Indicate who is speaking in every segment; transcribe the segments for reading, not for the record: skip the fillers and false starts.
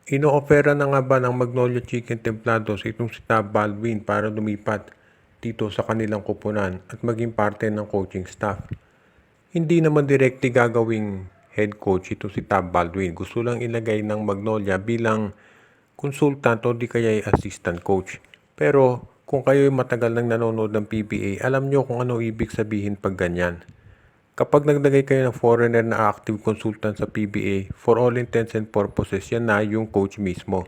Speaker 1: Inoopera na nga ba ng Magnolia Chicken Templado sa itong si Tab Baldwin para lumipat dito sa kanilang kupunan at maging parte ng coaching staff? Hindi naman directly gagawing head coach ito si Tab Baldwin. Gusto lang ilagay ng Magnolia bilang consultant o di kaya ay assistant coach. Pero kung kayo matagal nang nanonood ng PBA, alam nyo kung ano ibig sabihin pag ganyan. Kapag naglagay kayo ng foreigner na active consultant sa PBA, for all intents and purposes, yan na yung coach mismo.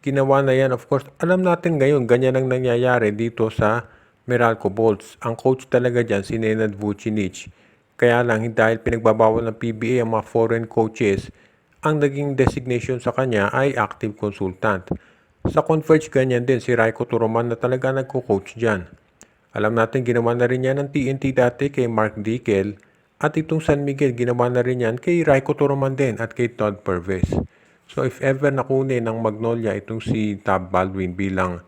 Speaker 1: Ginawa na yan, of course, alam natin ngayon, ganyan ang nangyayari dito sa Meralco Bolts. Ang coach talaga dyan, si Nenad Vucinic. Kaya lang, dahil pinagbabawal ng PBA ang mga foreign coaches, ang naging designation sa kanya ay active consultant. Sa Converge, ganyan din, si Raiko Turoman na talaga nagko-coach dyan. Alam natin, ginawa na rin yan ng TNT dati kay Mark Dickel. At itong San Miguel, ginawa na rin yan kay Raiko Turoman din at kay Todd Perves. So if ever nakunin ng Magnolia itong si Tab Baldwin bilang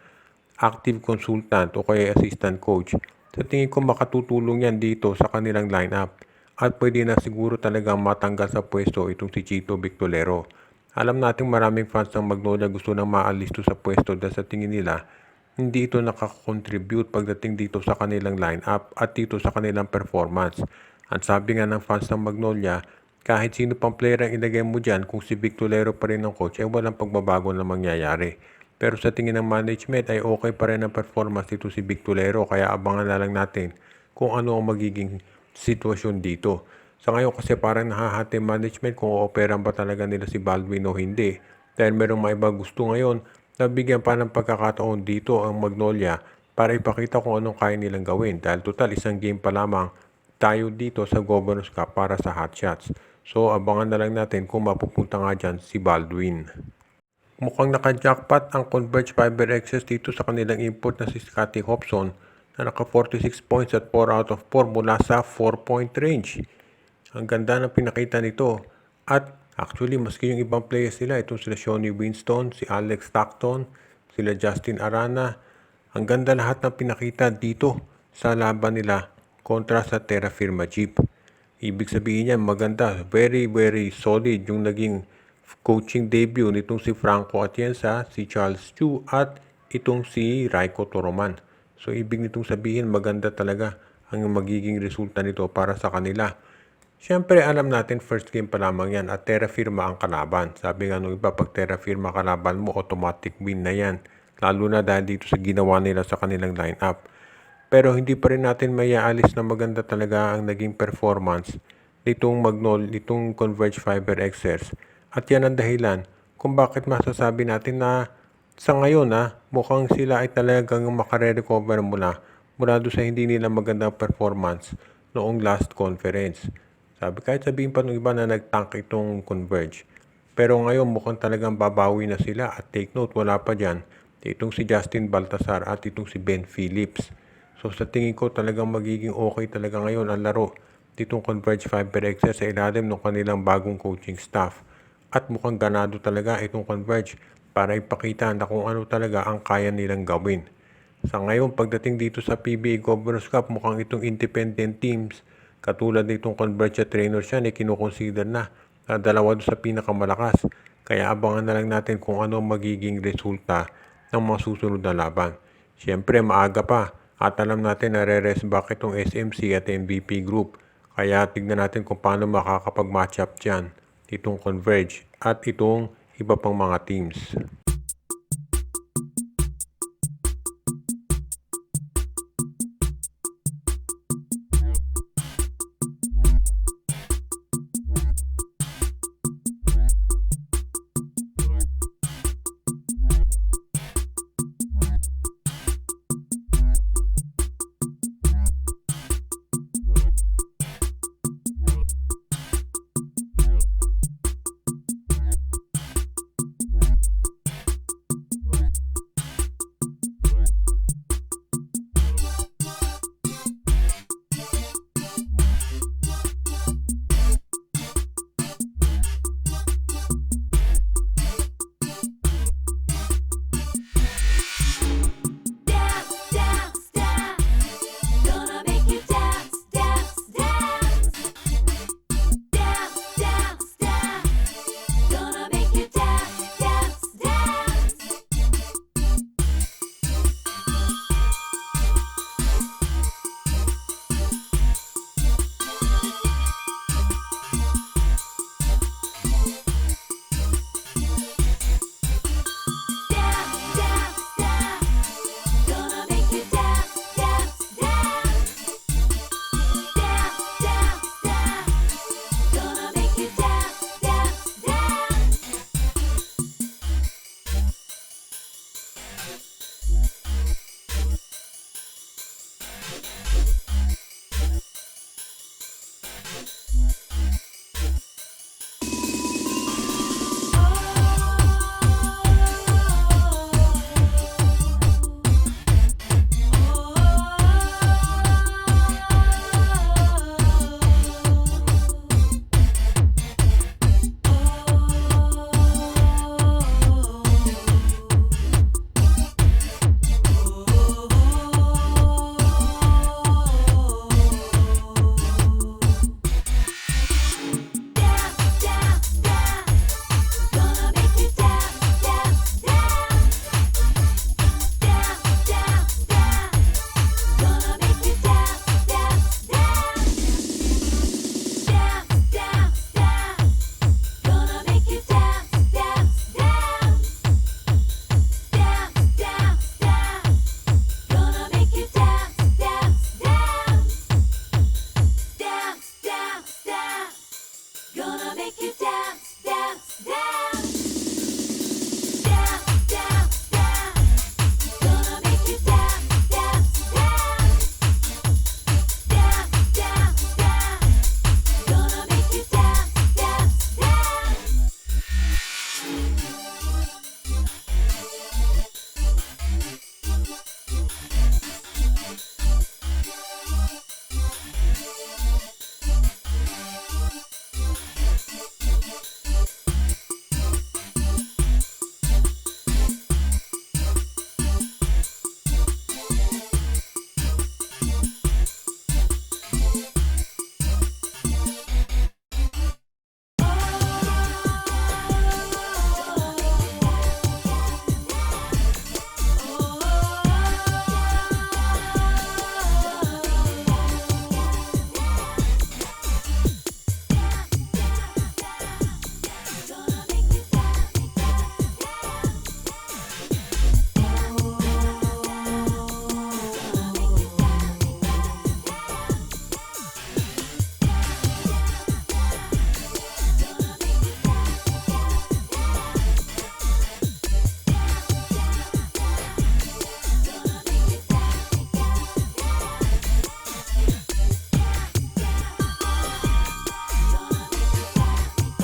Speaker 1: active consultant o kaya assistant coach, sa tingin ko makatutulong yan dito sa kanilang lineup. At pwede na siguro talagang matanggal sa pwesto itong si Chito Victolero. Alam natin maraming fans ng Magnolia gusto nang maalis to sa pwesto dahil sa tingin nila hindi ito nakakontribute pagdating dito sa kanilang lineup at dito sa kanilang performance. Ang sabi nga ng fans ng Magnolia, kahit sino pang player ang ilagay mo dyan, kung si Victolero pa rin ang coach, ay walang pagbabago na mangyayari. Pero sa tingin ng management ay okay pa rin ang performance dito si Victolero, kaya abangan na lang natin kung ano ang magiging sitwasyon dito. Sa ngayon kasi parang nahahati management kung ooperan ba talaga nila si Baldwin o hindi. Dahil merong mga iba gusto ngayon na bigyan pa ng pagkakataon dito ang Magnolia para ipakita kung anong kaya nilang gawin. Dahil total isang game pa lamang tayo dito sa Governors Cup para sa hot shots. So abangan na lang natin kung mapupunta nga dyan si Baldwin. Mukhang naka-jackpot ang Converge Fiber Excess dito sa kanilang import na si Scotty Hobson na naka 46 points at 4 out of 4 mula sa 4-point range. Ang ganda ng pinakita nito. At actually, maski yung ibang players nila, itong sila Shawnee Winston, si Alex Stockton, sila Justin Arana, ang ganda lahat ng pinakita dito sa laban nila kontra sa Terra Firma Jeep. Ibig sabihin niya maganda, very solid yung naging coaching debut nitong si Franco Atienza, si Charles Chu at itong si Raiko Toroman. So ibig nitong sabihin maganda talaga ang magiging resulta nito para sa kanila. Siyempre alam natin first game pa lamang yan at Terra Firma ang kalaban. Sabi nga nung iba, pag Terra Firma kalaban mo, automatic win na yan. Lalo na dahil dito sa ginawa nila sa kanilang lineup. Pero hindi pa rin natin mayaalis na maganda talaga ang naging performance nitong Converge Fiber Excess. At yan ang dahilan kung bakit masasabi natin na sa ngayon mukhang sila ay talagang makare-recover mula doon sa hindi nila magandang performance noong last conference. Kahit sabihin pa ng iba na nag-tank itong Converge. Pero ngayon mukhang talagang babawi na sila at take note, wala pa dyan itong si Justin Baltasar at itong si Ben Phillips. So sa tingin ko talagang magiging okay talaga ngayon ang laro ditong Converge Fiber Excess sa ilalim ng kanilang bagong coaching staff. At mukhang ganado talaga itong Converge para ipakita na kung ano talaga ang kaya nilang gawin. Sa ngayon, pagdating dito sa PBA Governors Cup, mukhang itong independent teams katulad nitong Converge at Trainers yan ay kinukonsider na dalawa doon sa pinakamalakas. Kaya abangan na lang natin kung ano magiging resulta ng mga susunod na laban. Siyempre, maaga pa. At alam natin na re-rest back itong SMC at MVP Group. Kaya tignan natin kung paano makakapag-match up dyan itong Converge at itong iba pang mga teams.